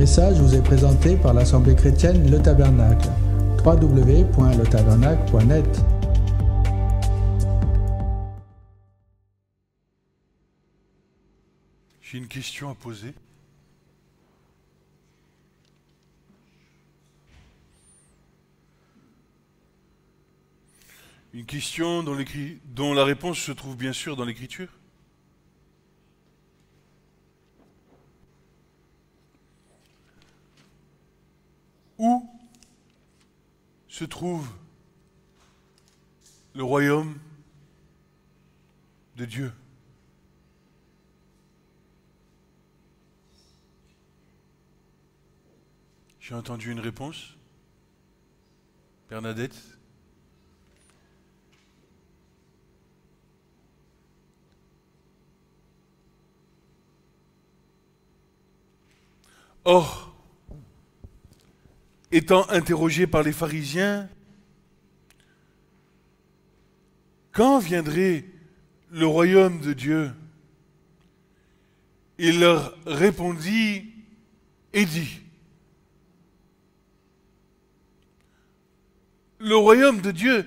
message vous est présenté par l'Assemblée chrétienne Le Tabernacle. www.letabernacle.net. J'ai une question à poser. Une question dont la réponse se trouve bien sûr dans l'Écriture. Où se trouve le royaume de Dieu? J'ai entendu une réponse. Bernadette. Or, étant interrogé par les pharisiens, quand viendrait le royaume de Dieu? Il leur répondit et dit: le royaume de Dieu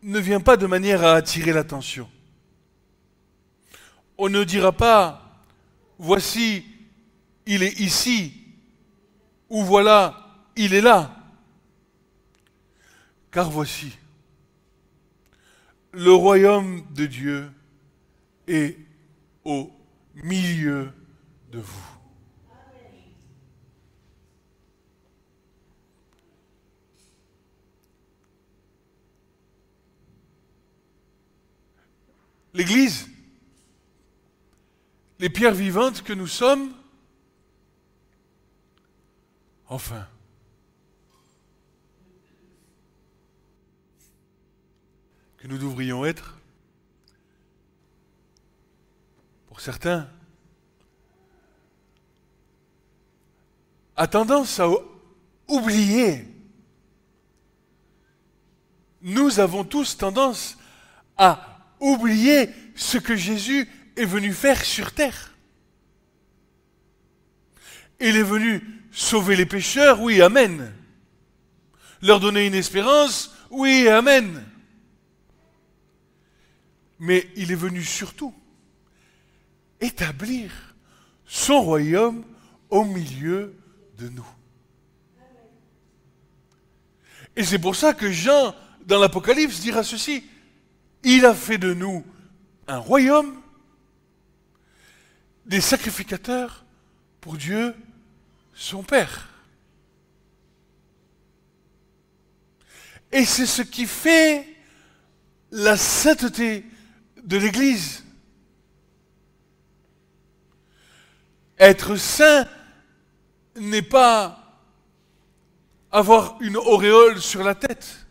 ne vient pas de manière à attirer l'attention. On ne dira pas: voici, il est ici, ou voilà, il est là. Car voici, le royaume de Dieu est au milieu de vous. L'Église, les pierres vivantes que nous sommes, enfin, que nous devrions être, pour certains, a tendance à oublier. Nous avons tous tendance à oublier ce que Jésus est venu faire sur terre. Il est venu sauver les pécheurs, oui, amen. Leur donner une espérance, oui, amen. Mais il est venu surtout établir son royaume au milieu de nous. Et c'est pour ça que Jean, dans l'Apocalypse, dira ceci: il a fait de nous un royaume, des sacrificateurs pour Dieu, son Père. Et c'est ce qui fait la sainteté de l'Église. Être saint n'est pas avoir une auréole sur la tête.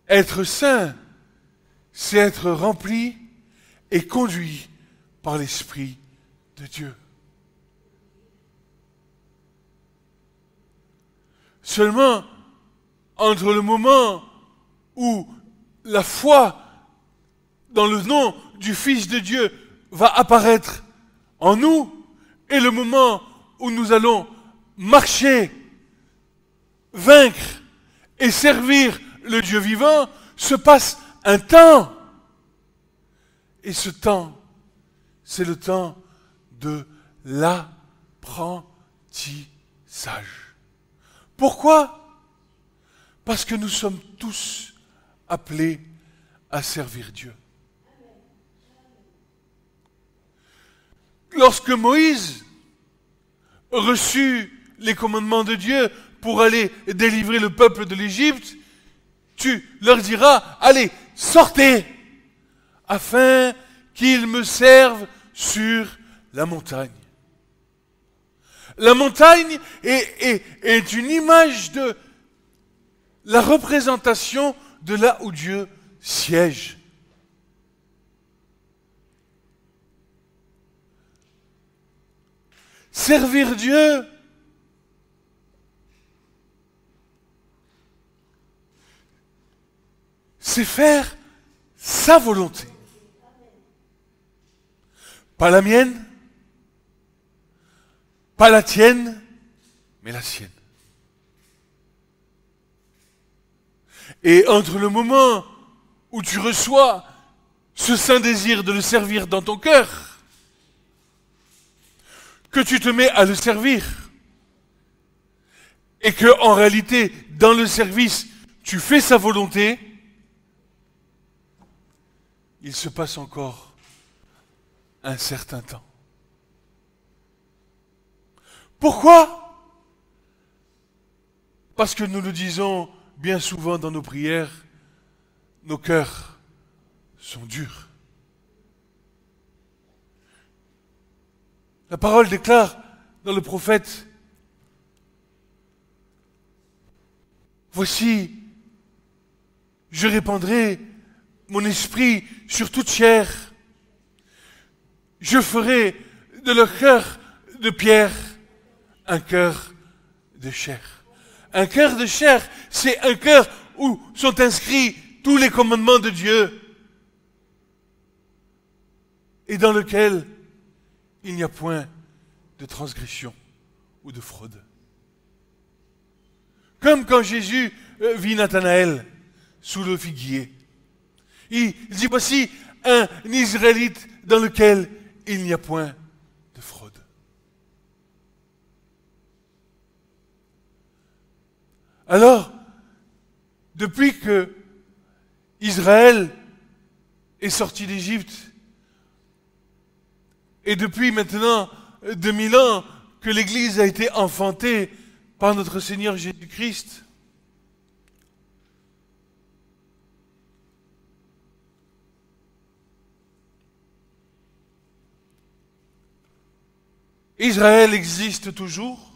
Être saint, c'est être rempli et conduit par l'Esprit de Dieu. Seulement, entre le moment où la foi dans le nom du Fils de Dieu va apparaître en nous et le moment où nous allons marcher, vaincre et servir le Dieu vivant, se passe un temps. Et ce temps, c'est le temps de l'apprentissage. Pourquoi? Parce que nous sommes tous appelés à servir Dieu. Lorsque Moïse reçut les commandements de Dieu pour aller délivrer le peuple de l'Égypte, tu leur diras: allez, sortez, afin qu'ils me servent sur la montagne. La montagne est une image de la représentation de là où Dieu siège. Servir Dieu, c'est faire sa volonté. Pas la mienne, Pas la tienne, mais la sienne. Et entre le moment où tu reçois ce saint désir de le servir dans ton cœur, que tu te mets à le servir, et que en réalité, dans le service, tu fais sa volonté, il se passe encore un certain temps. Pourquoi ? Parce que nous le disons bien souvent dans nos prières, nos cœurs sont durs. La parole déclare dans le prophète, voici, je répandrai mon esprit sur toute chair. Je ferai de leur cœur de pierre un cœur de chair. Un cœur de chair, c'est un cœur où sont inscrits tous les commandements de Dieu et dans lequel il n'y a point de transgression ou de fraude. Comme quand Jésus vit Nathanaël sous le figuier. Il dit, voici un Israélite dans lequel il n'y a point de fraude. Alors, depuis que Israël est sorti d'Égypte, et depuis maintenant 2000 ans que l'Église a été enfantée par notre Seigneur Jésus-Christ, Israël existe toujours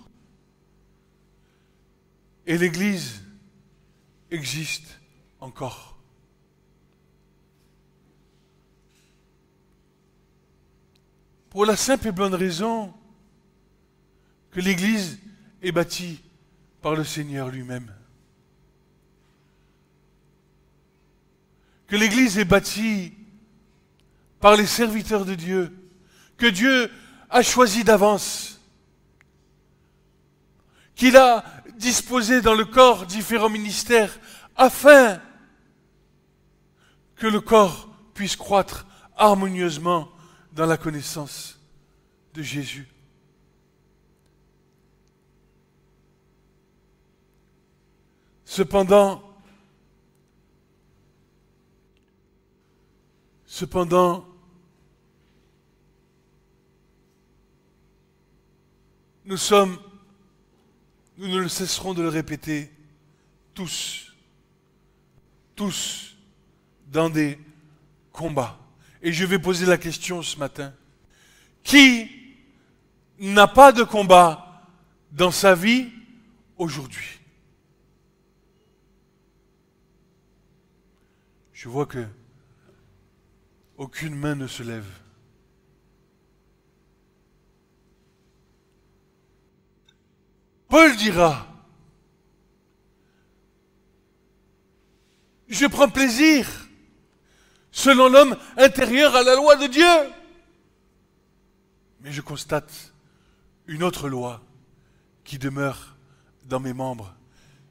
et l'Église existe encore. Pour la simple et bonne raison que l'Église est bâtie par le Seigneur lui-même. Que l'Église est bâtie par les serviteurs de Dieu, que Dieu a choisi d'avance, qu'il a disposé dans le corps différents ministères afin que le corps puisse croître harmonieusement dans la connaissance de Jésus. Cependant, nous ne cesserons de le répéter, tous dans des combats. Et je vais poser la question ce matin. Qui n'a pas de combat dans sa vie aujourd'hui? Je vois que aucune main ne se lève. Paul dira, je prends plaisir selon l'homme intérieur à la loi de Dieu. Mais je constate une autre loi qui demeure dans mes membres,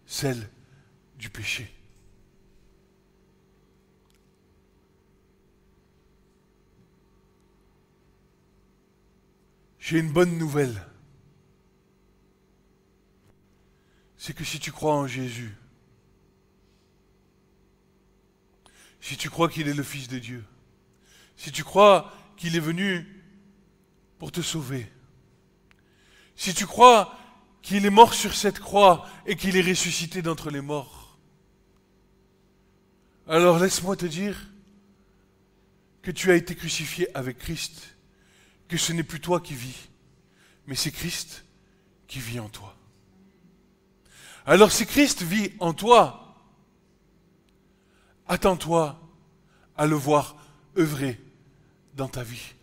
celle du péché. J'ai une bonne nouvelle. C'est que si tu crois en Jésus, si tu crois qu'il est le Fils de Dieu, si tu crois qu'il est venu pour te sauver, si tu crois qu'il est mort sur cette croix et qu'il est ressuscité d'entre les morts, alors laisse-moi te dire que tu as été crucifié avec Christ, que ce n'est plus toi qui vis, mais c'est Christ qui vit en toi. Alors si Christ vit en toi, attends-toi à le voir œuvrer dans ta vie.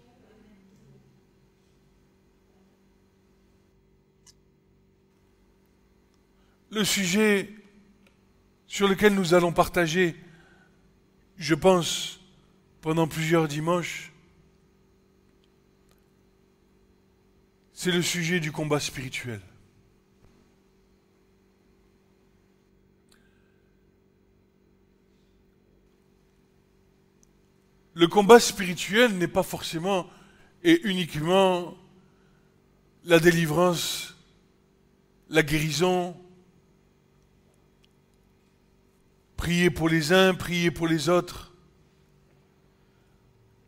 Le sujet sur lequel nous allons partager, je pense, pendant plusieurs dimanches, c'est le sujet du combat spirituel. Le combat spirituel n'est pas forcément et uniquement la délivrance, la guérison, prier pour les uns, prier pour les autres.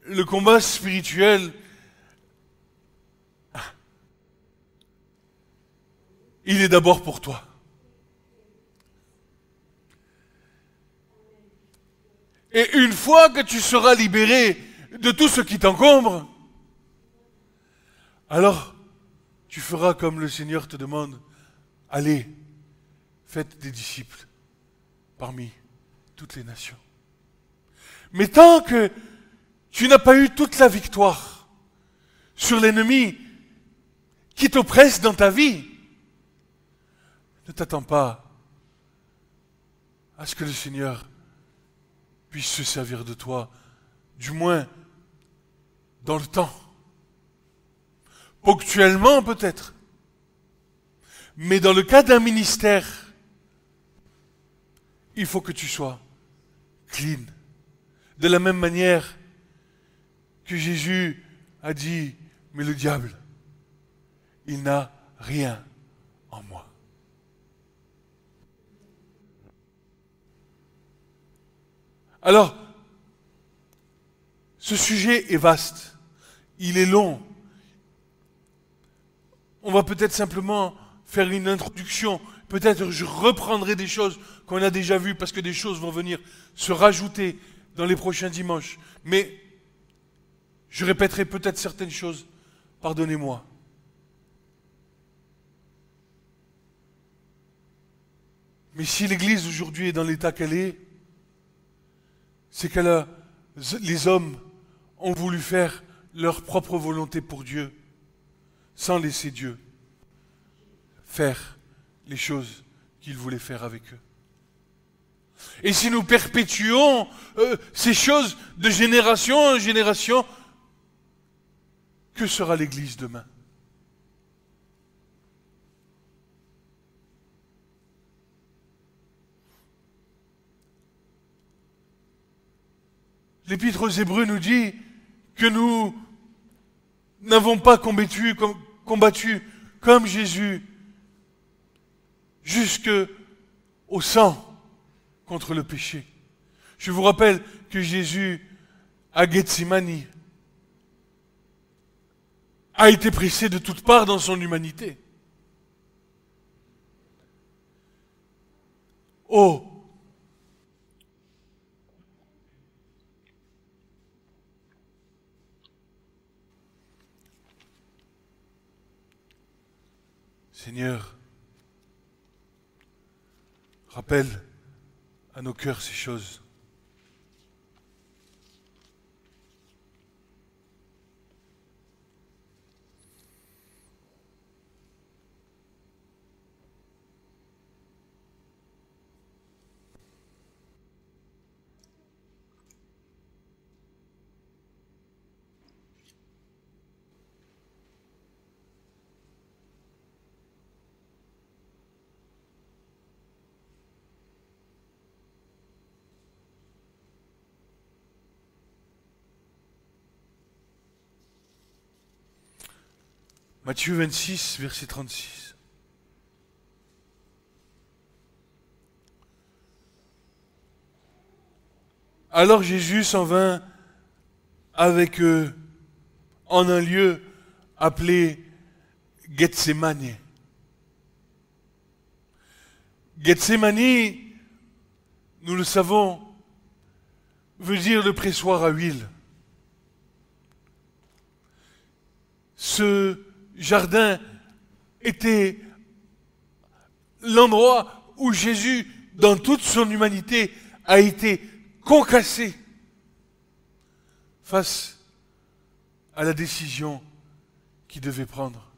Le combat spirituel, il est d'abord pour toi. Et une fois que tu seras libéré de tout ce qui t'encombre, alors tu feras comme le Seigneur te demande, allez, faites des disciples parmi toutes les nations. Mais tant que tu n'as pas eu toute la victoire sur l'ennemi qui t'oppresse dans ta vie, ne t'attends pas à ce que le Seigneur puisse se servir de toi, du moins dans le temps. Ponctuellement peut-être. Mais dans le cas d'un ministère, il faut que tu sois clean. De la même manière que Jésus a dit, mais le diable, il n'a rien en moi. Alors, ce sujet est vaste, il est long. On va peut-être simplement faire une introduction. Peut-être je reprendrai des choses qu'on a déjà vues parce que des choses vont venir se rajouter dans les prochains dimanches. Mais je répéterai peut-être certaines choses. Pardonnez-moi. Mais si l'Église aujourd'hui est dans l'état qu'elle est, c'est que les hommes ont voulu faire leur propre volonté pour Dieu, sans laisser Dieu faire les choses qu'il voulait faire avec eux. Et si nous perpétuons ces choses de génération en génération, que sera l'Église demain ? L'Épître aux Hébreux nous dit que nous n'avons pas combattu comme Jésus jusque au sang contre le péché. Je vous rappelle que Jésus, à Gethsémani, a été pressé de toutes parts dans son humanité. Oh, Seigneur, rappelle à nos cœurs ces choses. Matthieu 26, verset 36. Alors Jésus s'en vint avec eux en un lieu appelé Gethsémani. Gethsémani, nous le savons, veut dire le pressoir à huile. Ce jardin était l'endroit où Jésus, dans toute son humanité, a été concassé face à la décision qu'il devait prendre,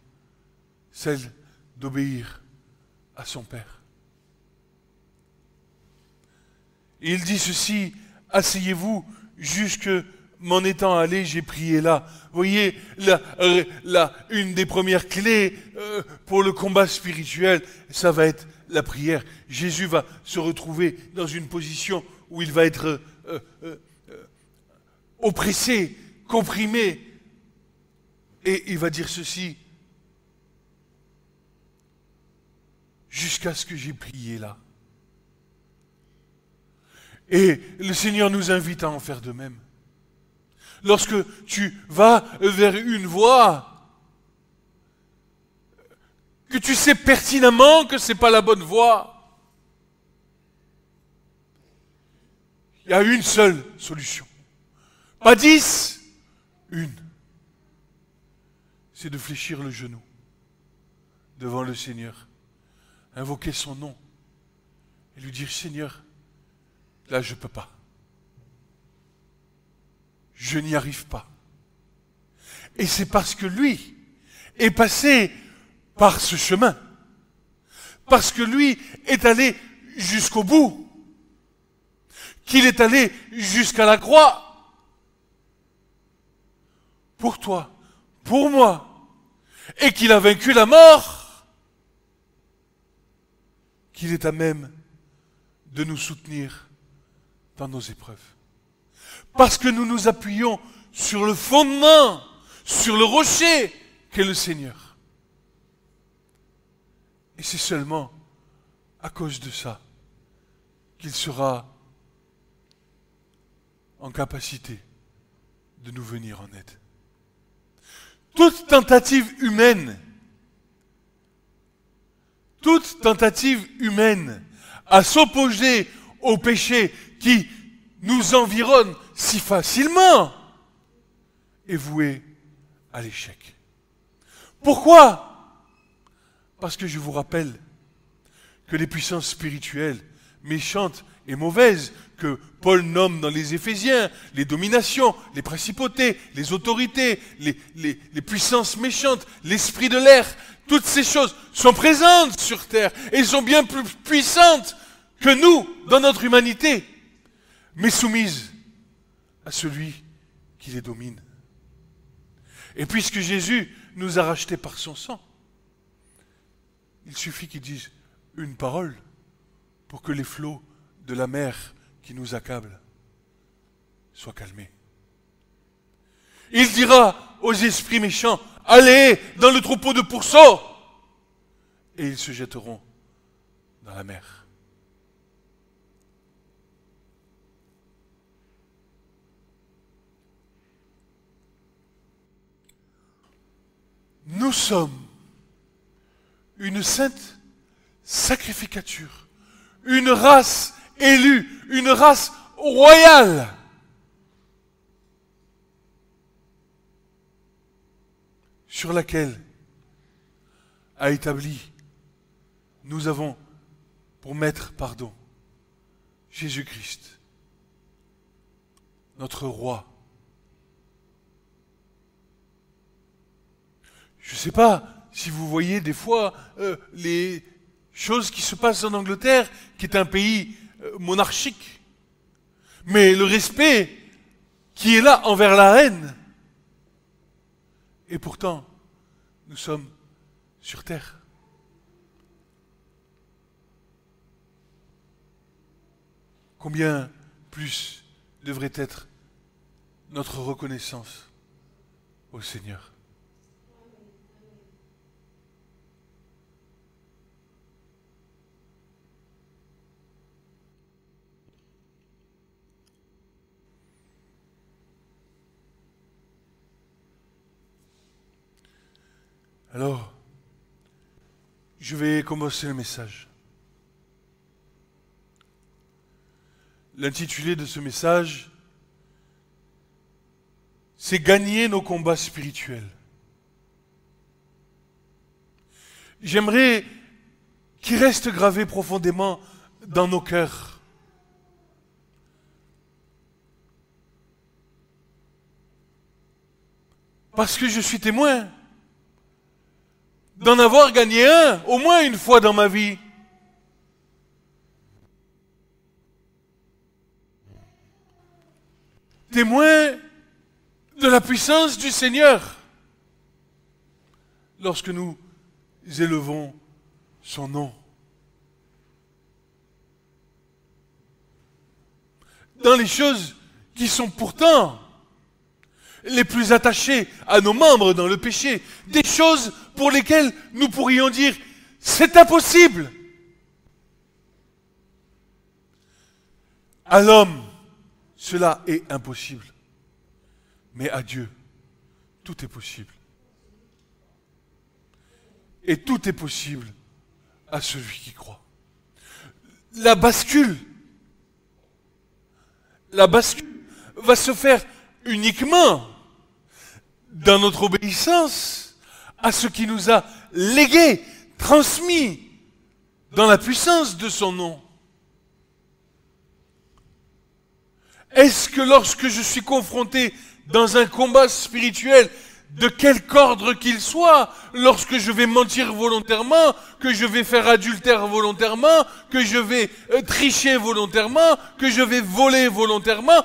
celle d'obéir à son Père. Et il dit ceci, asseyez-vous jusque m'en étant allé, j'ai prié là. Vous voyez, une des premières clés pour le combat spirituel, ça va être la prière. Jésus va se retrouver dans une position où il va être oppressé, comprimé, et il va dire ceci: jusqu'à ce que j'ai prié là. Et le Seigneur nous invite à en faire de même. Lorsque tu vas vers une voie, que tu sais pertinemment que ce n'est pas la bonne voie, il y a une seule solution. Pas 10, une. C'est de fléchir le genou devant le Seigneur, invoquer son nom et lui dire: Seigneur, là je ne peux pas. Je n'y arrive pas. Et c'est parce que lui est passé par ce chemin, parce que lui est allé jusqu'au bout, qu'il est allé jusqu'à la croix, pour toi, pour moi, et qu'il a vaincu la mort, qu'il est à même de nous soutenir dans nos épreuves. Parce que nous nous appuyons sur le fondement, sur le rocher qu'est le Seigneur. Et c'est seulement à cause de ça qu'il sera en capacité de nous venir en aide. Toute tentative humaine à s'opposer au péché qui nous environne si facilement est vouée à l'échec. Pourquoi? Parce que je vous rappelle que les puissances spirituelles méchantes et mauvaises que Paul nomme dans les Éphésiens, les dominations, les principautés, les autorités, les puissances méchantes, l'esprit de l'air, toutes ces choses sont présentes sur terre et sont bien plus puissantes que nous dans notre humanité, mais soumises à celui qui les domine. Et puisque Jésus nous a rachetés par son sang, il suffit qu'il dise une parole pour que les flots de la mer qui nous accablent soient calmés. Il dira aux esprits méchants: allez dans le troupeau de pourceaux, et ils se jetteront dans la mer. Nous sommes une sainte sacrificature, une race élue, une race royale. Sur laquelle a établi, nous avons pour maître pardon Jésus-Christ, notre roi. Je ne sais pas si vous voyez des fois les choses qui se passent en Angleterre, qui est un pays monarchique. Mais le respect qui est là envers la reine. Et pourtant, nous sommes sur terre. Combien plus devrait être notre reconnaissance au Seigneur? Alors, je vais commencer le message. L'intitulé de ce message, c'est gagner nos combats spirituels. J'aimerais qu'il reste gravé profondément dans nos cœurs. Parce que je suis témoin d'en avoir gagné un, au moins une fois dans ma vie. Témoin de la puissance du Seigneur lorsque nous élevons son nom. Dans les choses qui sont pourtant les plus attachées à nos membres dans le péché, des choses pour lesquelles nous pourrions dire « c'est impossible ». À l'homme, cela est impossible. Mais à Dieu, tout est possible. Et tout est possible à celui qui croit. La bascule va se faire uniquement dans notre obéissance à ce qui nous a légué, transmis dans la puissance de son nom. Est-ce que lorsque je suis confronté dans un combat spirituel, de quelque ordre qu'il soit, lorsque je vais mentir volontairement, que je vais faire adultère volontairement, que je vais tricher volontairement, que je vais voler volontairement,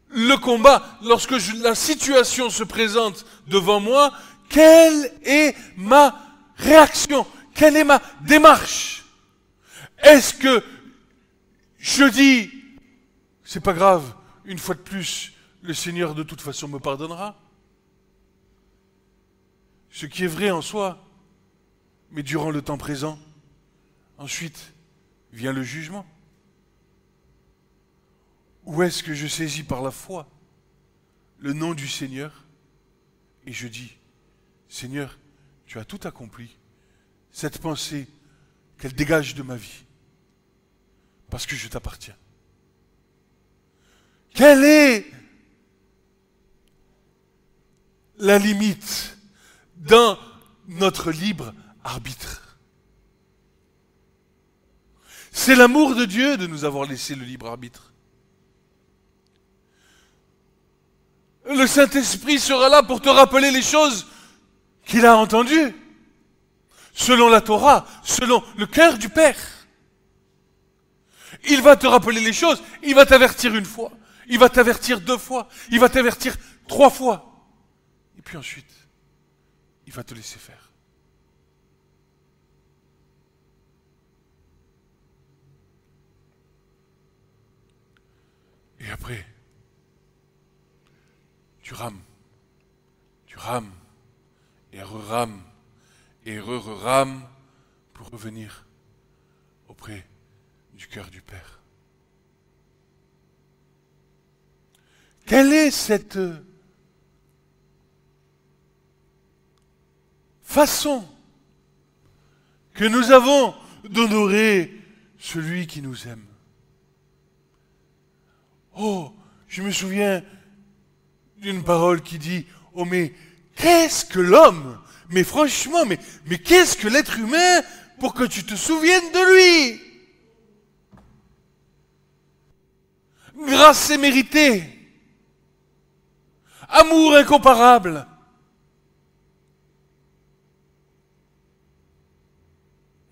le combat, lorsque la situation se présente devant moi, quelle est ma réaction? Quelle est ma démarche? Est-ce que je dis, c'est pas grave, une fois de plus, le Seigneur de toute façon me pardonnera? Ce qui est vrai en soi, mais durant le temps présent, ensuite vient le jugement. Ou est-ce que je saisis par la foi le nom du Seigneur et je dis, Seigneur, tu as tout accompli, cette pensée qu'elle dégage de ma vie, parce que je t'appartiens. Quelle est la limite dans notre libre arbitre? C'est l'amour de Dieu de nous avoir laissé le libre arbitre. Le Saint-Esprit sera là pour te rappeler les choses qu'il a entendues, selon la Torah, selon le cœur du Père. Il va te rappeler les choses, il va t'avertir une fois, il va t'avertir 2 fois, il va t'avertir 3 fois. Et puis ensuite, il va te laisser faire. Et après, tu rames, et re-rames, et re-rames pour revenir auprès du cœur du Père. Quelle est cette façon que nous avons d'honorer celui qui nous aime? Oh, je me souviens d'une parole qui dit, oh mais qu'est-ce que l'homme? Mais franchement, mais qu'est-ce que l'être humain pour que tu te souviennes de lui? Grâce est méritée. Amour incomparable.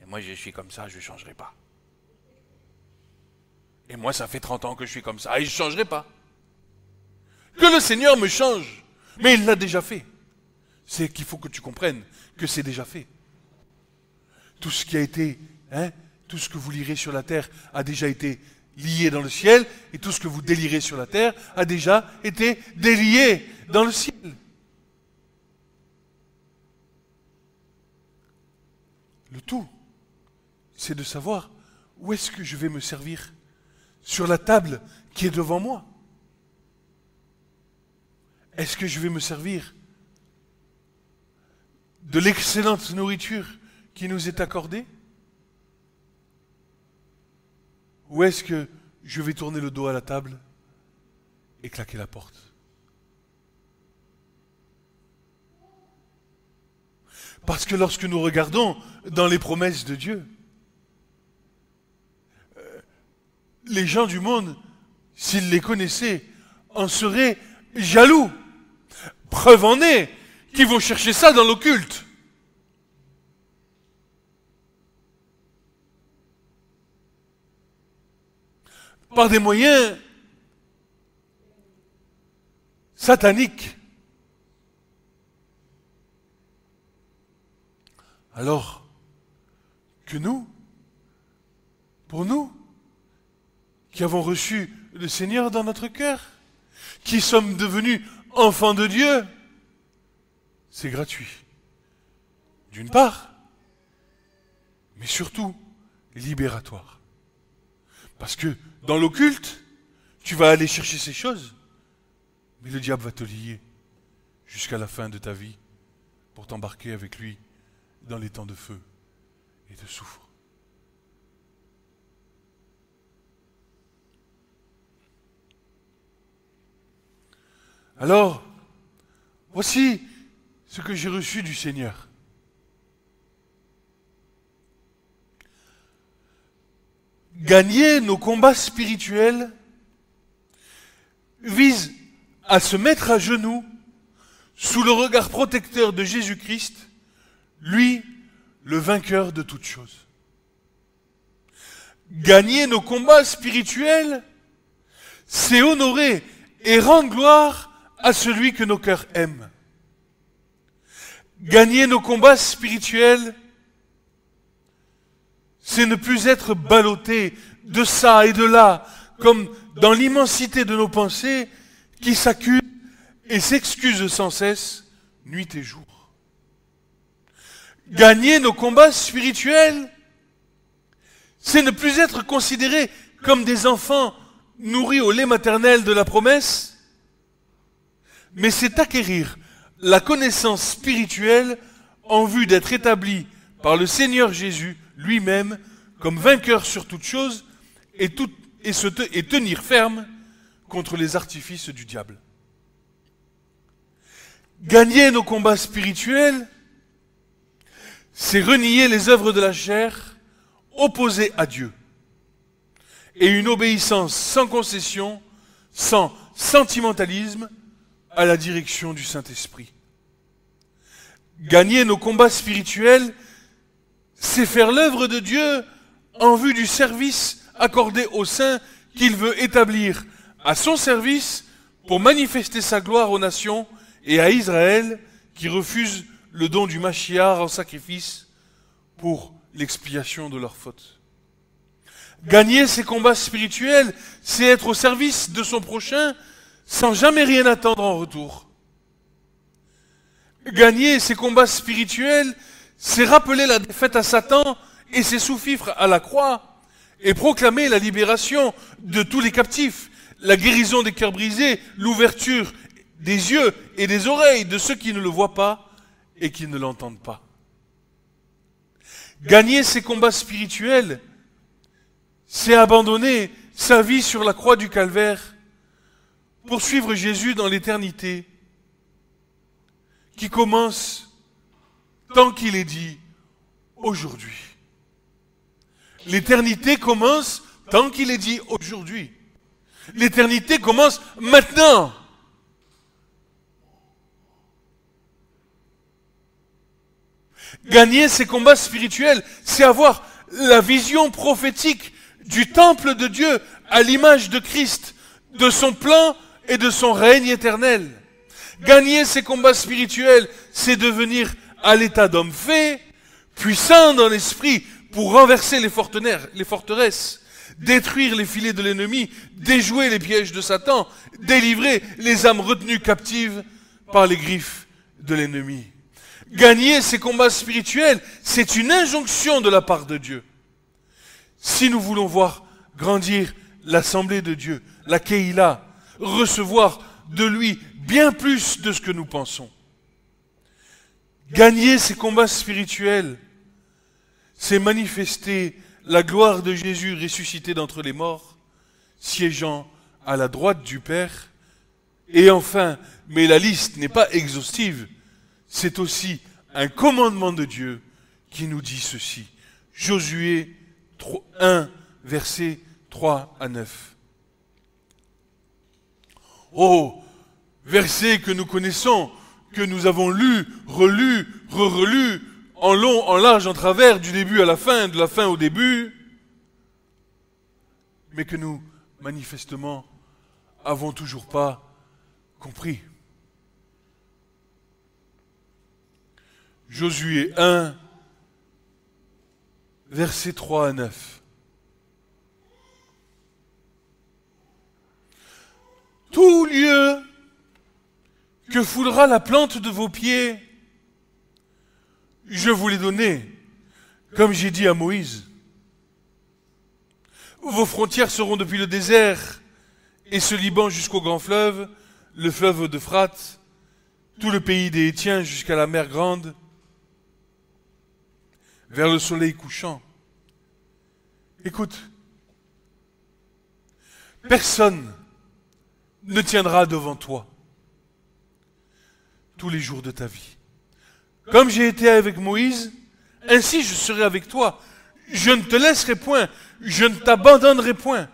Et moi je suis comme ça, je ne changerai pas. Et moi ça fait 30 ans que je suis comme ça, et je ne changerai pas. Que le Seigneur me change, mais il l'a déjà fait. C'est qu'il faut que tu comprennes que c'est déjà fait. Tout ce qui a été, tout ce que vous lirez sur la terre a déjà été lié dans le ciel, et tout ce que vous délirez sur la terre a déjà été délié dans le ciel. Le tout, c'est de savoir où est-ce que je vais me servir sur la table qui est devant moi. Est-ce que je vais me servir de l'excellente nourriture qui nous est accordée? Ou est-ce que je vais tourner le dos à la table et claquer la porte? Parce que lorsque nous regardons dans les promesses de Dieu, les gens du monde, s'ils les connaissaient, en seraient jaloux. Preuve en est qu'ils vont chercher ça dans l'occulte. Par des moyens satanique. Alors que nous, pour nous, qui avons reçu le Seigneur dans notre cœur, qui sommes devenus enfants de Dieu, c'est gratuit. D'une part, mais surtout libératoire. Parce que dans l'occulte, tu vas aller chercher ces choses, mais le diable va te lier jusqu'à la fin de ta vie pour t'embarquer avec lui dans les temps de feu et de soufre. Alors, voici ce que j'ai reçu du Seigneur. Gagner nos combats spirituels vise à se mettre à genoux sous le regard protecteur de Jésus-Christ, lui, le vainqueur de toutes choses. Gagner nos combats spirituels, c'est honorer et rendre gloire à celui que nos cœurs aiment. Gagner nos combats spirituels, c'est ne plus être ballotté de ça et de là, comme dans l'immensité de nos pensées qui s'accusent et s'excusent sans cesse, nuit et jour. Gagner nos combats spirituels, c'est ne plus être considéré comme des enfants nourris au lait maternel de la promesse, mais c'est acquérir la connaissance spirituelle en vue d'être établi par le Seigneur Jésus lui-même comme vainqueur sur toute chose et tenir ferme contre les artifices du diable. Gagner nos combats spirituels, c'est renier les œuvres de la chair opposées à Dieu et une obéissance sans concession, sans sentimentalisme à la direction du Saint-Esprit. Gagner nos combats spirituels, c'est faire l'œuvre de Dieu en vue du service accordé aux saints qu'il veut établir à son service pour manifester sa gloire aux nations et à Israël qui refuse le don du Mashiach en sacrifice pour l'expiation de leurs fautes. Gagner ces combats spirituels, c'est être au service de son prochain sans jamais rien attendre en retour. Gagner ces combats spirituels, c'est rappeler la défaite à Satan et ses sous-fifres à la croix et proclamer la libération de tous les captifs, la guérison des cœurs brisés, l'ouverture des yeux et des oreilles de ceux qui ne le voient pas et qui ne l'entendent pas. Gagner ces combats spirituels, c'est abandonner sa vie sur la croix du Calvaire pour suivre Jésus dans l'éternité, qui commence tant qu'il est dit aujourd'hui. L'éternité commence tant qu'il est dit aujourd'hui. L'éternité commence maintenant. Gagner ces combats spirituels, c'est avoir la vision prophétique du temple de Dieu à l'image de Christ, de son plan et de son règne éternel. Gagner ces combats spirituels, c'est devenir à l'état d'homme fait, puissant dans l'esprit pour renverser les forteresses, détruire les filets de l'ennemi, déjouer les pièges de Satan, délivrer les âmes retenues captives par les griffes de l'ennemi. Gagner ces combats spirituels, c'est une injonction de la part de Dieu. Si nous voulons voir grandir l'assemblée de Dieu, la Keïla, recevoir de lui bien plus de ce que nous pensons. Gagner ces combats spirituels, c'est manifester la gloire de Jésus ressuscité d'entre les morts, siégeant à la droite du Père. Et enfin, mais la liste n'est pas exhaustive, c'est aussi un commandement de Dieu qui nous dit ceci. Josué 1, versets 3 à 9. Oh, verset que nous connaissons, que nous avons lu, relu, re-relu, en long, en large, en travers, du début à la fin, de la fin au début, mais que nous, manifestement, avons toujours pas compris. Josué 1, versets 3 à 9. Tout lieu que foulera la plante de vos pieds, je vous l'ai donné, comme j'ai dit à Moïse. Vos frontières seront depuis le désert et ce Liban jusqu'au grand fleuve, le fleuve d'Euphrate, tout le pays des Hétiens jusqu'à la mer Grande, vers le soleil couchant. Écoute, personne ne tiendra devant toi tous les jours de ta vie. Comme j'ai été avec Moïse, ainsi je serai avec toi. Je ne te laisserai point, je ne t'abandonnerai point.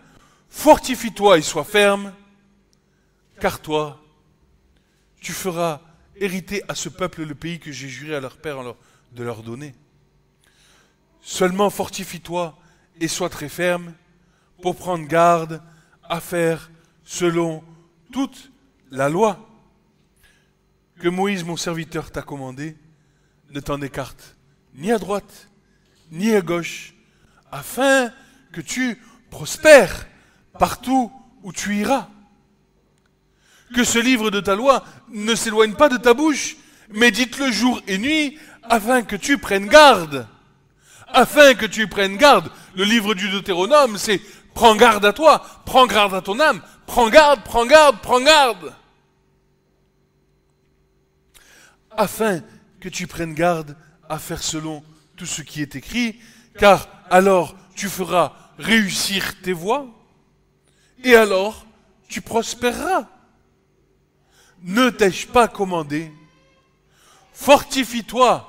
Fortifie-toi et sois ferme, car toi, tu feras hériter à ce peuple le pays que j'ai juré à leur père de leur donner. Seulement fortifie-toi et sois très ferme pour prendre garde à faire selon toute la loi que Moïse, mon serviteur, t'a commandé. Ne t'en écarte ni à droite, ni à gauche, afin que tu prospères partout où tu iras. Que ce livre de ta loi ne s'éloigne pas de ta bouche, médite-le jour et nuit, afin que tu prennes garde. Afin que tu prennes garde. Le livre du Deutéronome, c'est prends garde à toi, prends garde à ton âme, prends garde, prends garde, prends garde. Afin que tu prennes garde à faire selon tout ce qui est écrit, car alors tu feras réussir tes voies, et alors tu prospéreras. Ne t'ai-je pas commandé? Fortifie-toi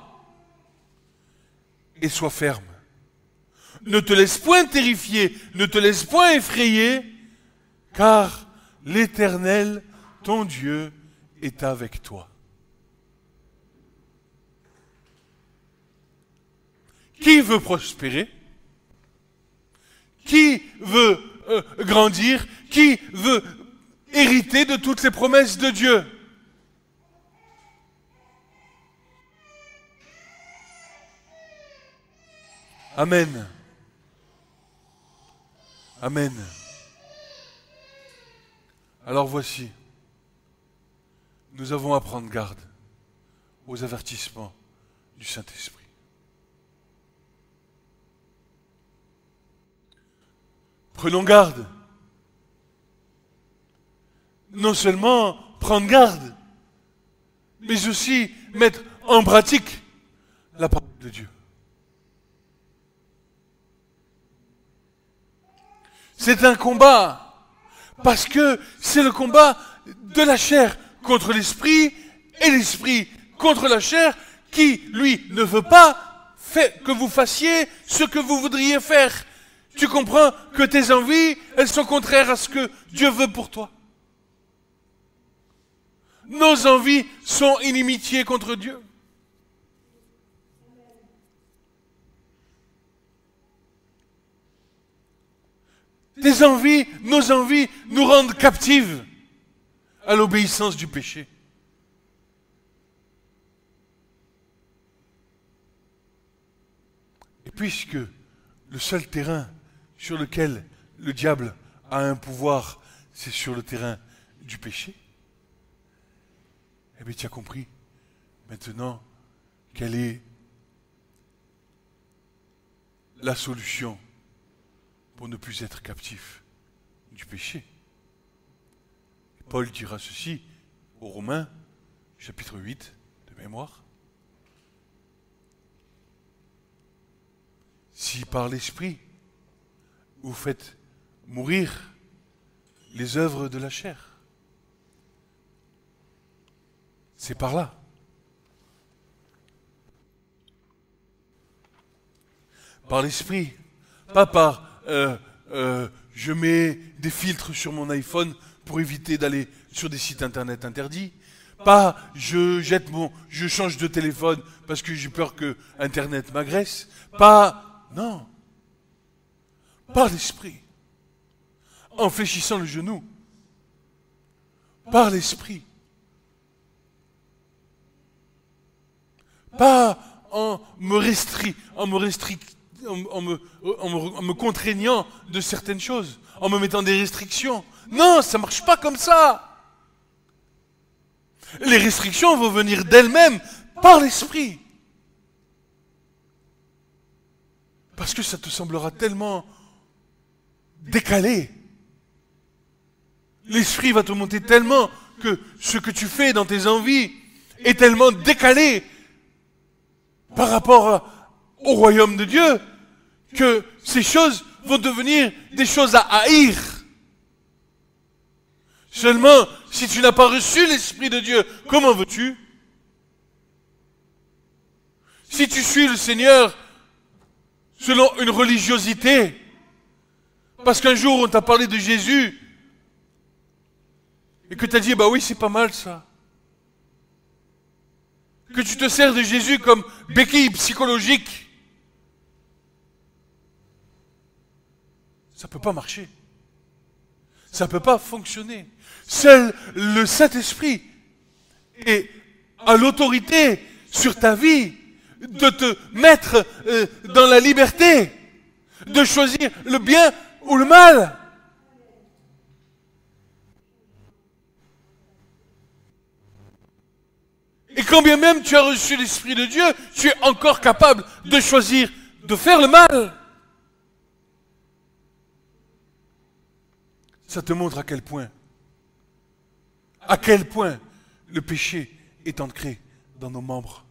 et sois ferme. Ne te laisse point terrifier, ne te laisse point effrayer, car l'Éternel, ton Dieu, est avec toi. Qui veut prospérer? Qui veut grandir? Qui veut hériter de toutes les promesses de Dieu? Amen. Amen. Alors voici, nous avons à prendre garde aux avertissements du Saint-Esprit. Prenons garde. Non seulement prendre garde, mais aussi mettre en pratique la parole de Dieu. C'est un combat, parce que c'est le combat de la chair contre l'esprit, et l'esprit contre la chair, qui, lui, ne veut pas que vous fassiez ce que vous voudriez faire. Tu comprends que tes envies, elles sont contraires à ce que Dieu veut pour toi. Nos envies sont inimitié contre Dieu. Tes envies, nos envies nous rendent captives à l'obéissance du péché. Et puisque le seul terrain sur lequel le diable a un pouvoir, c'est sur le terrain du péché, eh bien tu as compris maintenant quelle est la solution pour ne plus être captif du péché. Paul dira ceci aux Romains, chapitre 8, de mémoire. Si par l'Esprit, vous faites mourir les œuvres de la chair, c'est par là. Par l'Esprit, pas par je mets des filtres sur mon iPhone pour éviter d'aller sur des sites internet interdits. Pas je change de téléphone parce que j'ai peur que Internet m'agresse. Pas, non. Par l'Esprit. En fléchissant le genou. Par l'Esprit. Pas en me contraignant de certaines choses, en me mettant des restrictions. Non, ça ne marche pas comme ça. Les restrictions vont venir d'elles-mêmes par l'Esprit. Parce que ça te semblera tellement décalé. L'Esprit va te monter tellement que ce que tu fais dans tes envies est tellement décalé par rapport au royaume de Dieu que ces choses vont devenir des choses à haïr. Seulement, si tu n'as pas reçu l'Esprit de Dieu, comment veux-tu? Si tu suis le Seigneur selon une religiosité, parce qu'un jour on t'a parlé de Jésus, et que tu as dit, bah oui, c'est pas mal ça. Que tu te sers de Jésus comme béquille psychologique, ça ne peut pas marcher. Ça ne peut pas fonctionner. Seul le Saint-Esprit a l'autorité sur ta vie de te mettre dans la liberté, de choisir le bien ou le mal. Et quand bien même tu as reçu l'Esprit de Dieu, tu es encore capable de choisir de faire le mal. Ça te montre à quel point le péché est ancré dans nos membres.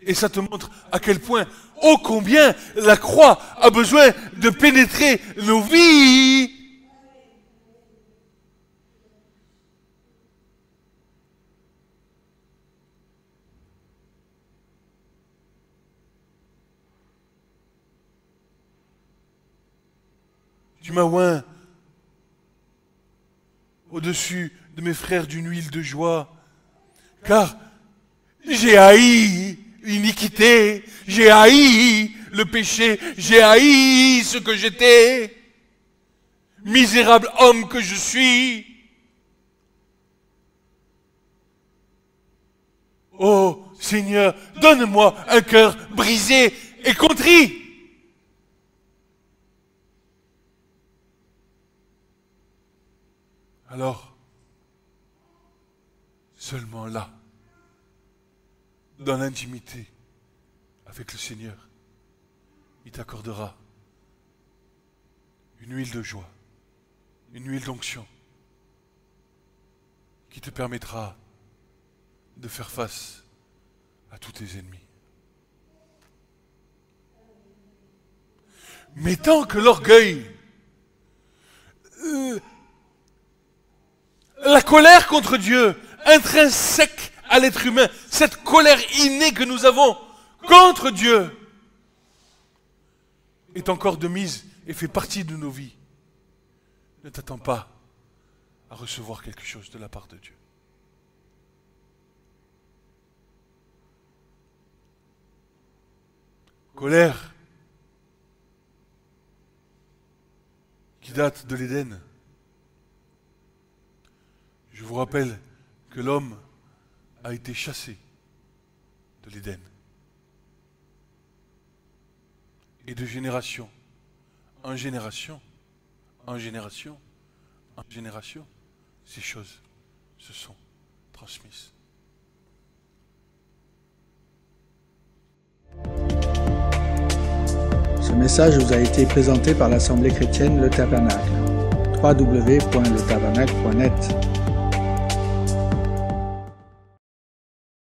Et ça te montre à quel point, ô combien la croix a besoin de pénétrer nos vies. Tu m'as oint au-dessus de mes frères d'une huile de joie, car j'ai haï l'iniquité, j'ai haï le péché, j'ai haï ce que j'étais, misérable homme que je suis. Oh Seigneur, donne-moi un cœur brisé et contrit. Alors, seulement là, dans l'intimité avec le Seigneur, il t'accordera une huile de joie, une huile d'onction qui te permettra de faire face à tous tes ennemis. Mais tant que l'orgueil, la colère contre Dieu, intrinsèque à l'être humain, cette colère innée que nous avons contre Dieu, est encore de mise et fait partie de nos vies, ne t'attends pas à recevoir quelque chose de la part de Dieu. Colère qui date de l'Éden. Je vous rappelle que l'homme a été chassé de l'Éden. Et de génération en génération, en génération, en génération, ces choses se sont transmises. Ce message vous a été présenté par l'Assemblée chrétienne Le Tabernacle. www.letabernacle.net